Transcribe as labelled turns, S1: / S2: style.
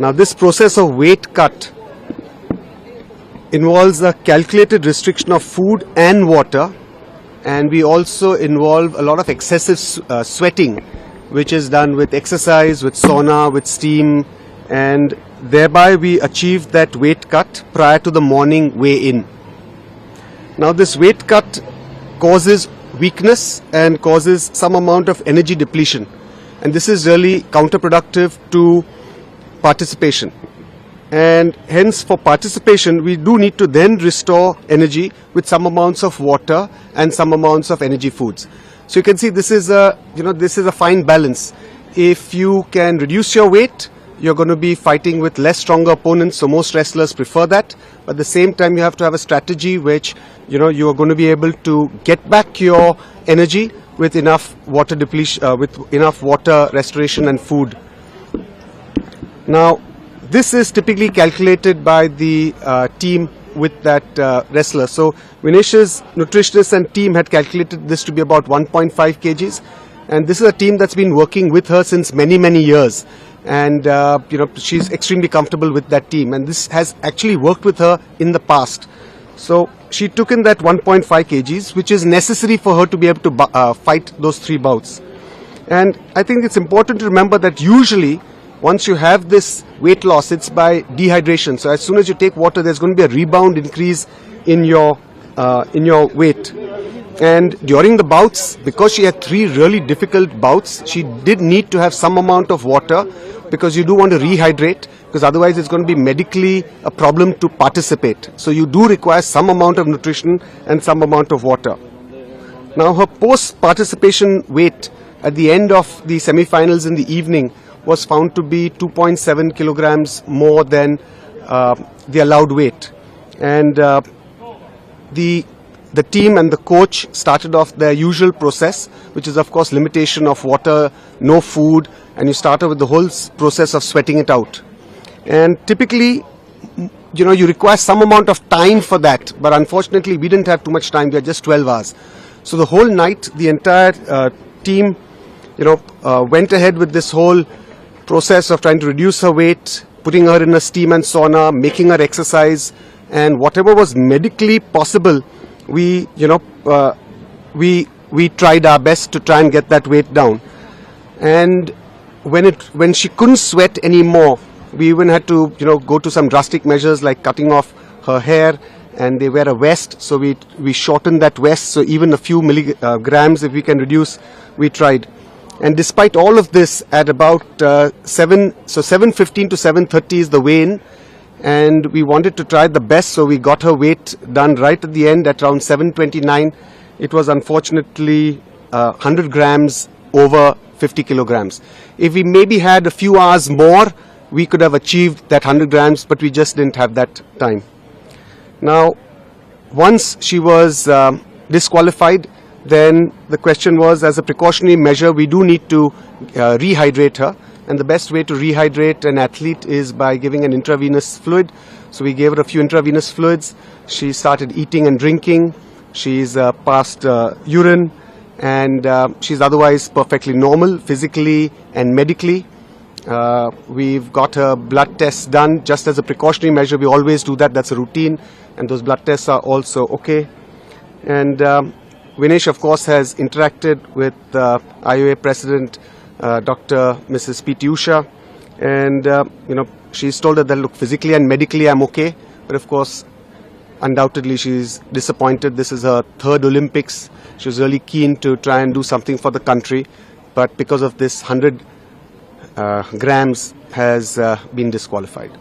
S1: Now this process of weight cut involves a calculated restriction of food and water, and we also involve a lot of excessive sweating, which is done with exercise, with sauna, with steam, and thereby we achieve that weight cut prior to the morning weigh-in. Now this weight cut causes weakness and causes some amount of energy depletion, and this is really counterproductive to participation. And hence for participation we do need to then restore energy with some amounts of water and some amounts of energy foods. So you can see this is a fine balance. If you can reduce your weight, you're going to be fighting with less stronger opponents, so most wrestlers prefer that. But at the same time you have to have a strategy which you are going to be able to get back your energy with enough water depletion, with enough water restoration and food. Now this is typically calculated by the team with that wrestler. So Vinesh's nutritionist and team had calculated this to be about 1.5 kgs, and this is a team that's been working with her since many years, and she's extremely comfortable with that team, and this has actually worked with her in the past. So she took in that 1.5 kgs, which is necessary for her to be able to fight those 3 bouts. And I think it's important to remember that usually once you have this weight loss, it's by dehydration. So as soon as you take water, there's going to be a rebound increase in your weight. And during the bouts, because she had 3 really difficult bouts, she did need to have some amount of water, because you do want to rehydrate, because otherwise it's going to be medically a problem to participate. So you do require some amount of nutrition and some amount of water. Now her post-participation weight at the end of the semi-finals in the evening was found to be 2.7 kilograms more than the allowed weight. And the team and the coach started off their usual process, which is of course limitation of water, no food, and you start off with the whole process of sweating it out. And typically, you require some amount of time for that, but unfortunately we didn't have too much time. We had just 12 hours. So the whole night, the entire team, went ahead with this whole process of trying to reduce her weight, putting her in a steam and sauna, making her exercise, and whatever was medically possible, we tried our best to try and get that weight down. And when she couldn't sweat anymore, we even had to go to some drastic measures like cutting off her hair, and they wear a vest, so we shortened that vest, so even a few milligrams if we can reduce, we tried. And despite all of this, at about 7:15 to 7:30 is the weigh-in, and we wanted to try the best, so we got her weight done right at the end at around 7:29. It was unfortunately 100 grams over 50 kilograms. If we maybe had a few hours more, we could have achieved that 100 grams, but we just didn't have that time. Now, once she was disqualified, then the question was, as a precautionary measure, we do need to rehydrate her. And the best way to rehydrate an athlete is by giving an intravenous fluid. So we gave her a few intravenous fluids. She started eating and drinking. She's passed urine, and she's otherwise perfectly normal, physically and medically. We've got her blood tests done just as a precautionary measure. We always do that. That's a routine, and those blood tests are also okay. And Vinesh, of course, has interacted with IOA President Dr. Mrs. P.T. Usha, and she's told her that, look, physically and medically I'm okay, but of course undoubtedly she's disappointed. This is her 3rd Olympics. She was really keen to try and do something for the country, but because of this 100 grams has been disqualified.